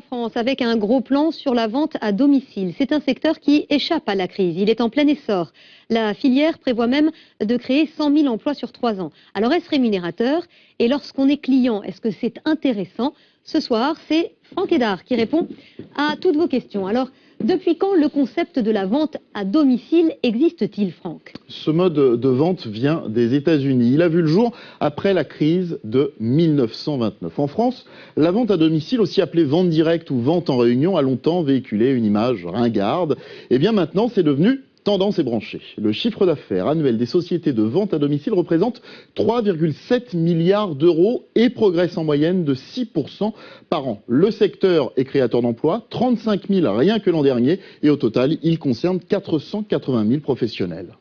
France avec un gros plan sur la vente à domicile. C'est un secteur qui échappe à la crise. Il est en plein essor. La filière prévoit même de créer 100 000 emplois sur 3 ans. Alors est-ce rémunérateur? Et lorsqu'on est client, est-ce que c'est intéressant? Ce soir, c'est Franck Hédard qui répond à toutes vos questions. Alors, depuis quand le concept de la vente à domicile existe-t-il, Franck? Ce mode de vente vient des États-Unis. Il a vu le jour après la crise de 1929. En France, la vente à domicile, aussi appelée vente directe ou vente en réunion, a longtemps véhiculé une image ringarde. Et bien maintenant, c'est devenu tendance ébranchée. Le chiffre d'affaires annuel des sociétés de vente à domicile représente 3,7 milliards d'euros et progresse en moyenne de 6% par an. Le secteur est créateur d'emplois, 35 000 rien que l'an dernier, et au total, il concerne 480 000 professionnels.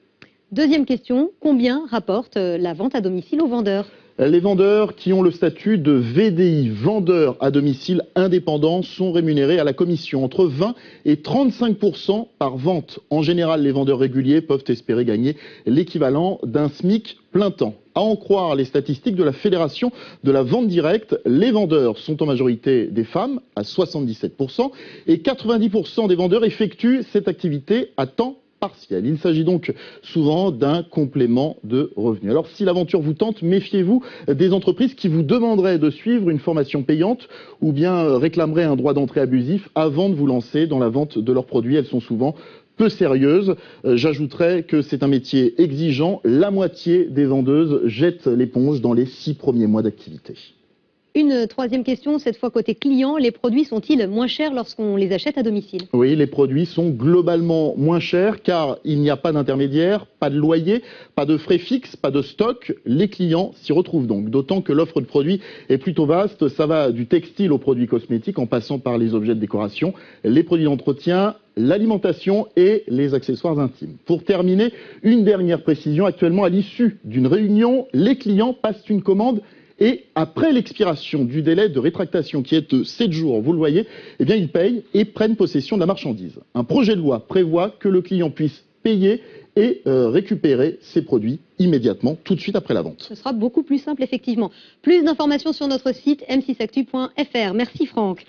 Deuxième question, combien rapporte la vente à domicile aux vendeurs? Les vendeurs qui ont le statut de VDI, vendeurs à domicile indépendants, sont rémunérés à la commission entre 20 et 35% par vente. En général, les vendeurs réguliers peuvent espérer gagner l'équivalent d'un SMIC plein temps. À en croire les statistiques de la Fédération de la vente directe, les vendeurs sont en majorité des femmes, à 77%, et 90% des vendeurs effectuent cette activité à temps partiel. Il s'agit donc souvent d'un complément de revenus. Alors si l'aventure vous tente, méfiez-vous des entreprises qui vous demanderaient de suivre une formation payante ou bien réclameraient un droit d'entrée abusif avant de vous lancer dans la vente de leurs produits. Elles sont souvent peu sérieuses. J'ajouterais que c'est un métier exigeant. La moitié des vendeuses jettent l'éponge dans les 6 premiers mois d'activité. Une troisième question, cette fois côté client, les produits sont-ils moins chers lorsqu'on les achète à domicile? Oui, les produits sont globalement moins chers car il n'y a pas d'intermédiaire, pas de loyer, pas de frais fixes, pas de stock. Les clients s'y retrouvent donc, d'autant que l'offre de produits est plutôt vaste. Ça va du textile aux produits cosmétiques en passant par les objets de décoration, les produits d'entretien, l'alimentation et les accessoires intimes. Pour terminer, une dernière précision. Actuellement, à l'issue d'une réunion, les clients passent une commande et après l'expiration du délai de rétractation qui est de 7 jours, vous le voyez, eh bien ils payent et prennent possession de la marchandise. Un projet de loi prévoit que le client puisse payer et récupérer ses produits immédiatement, tout de suite après la vente. Ce sera beaucoup plus simple, effectivement. Plus d'informations sur notre site m6actu.fr. Merci Franck.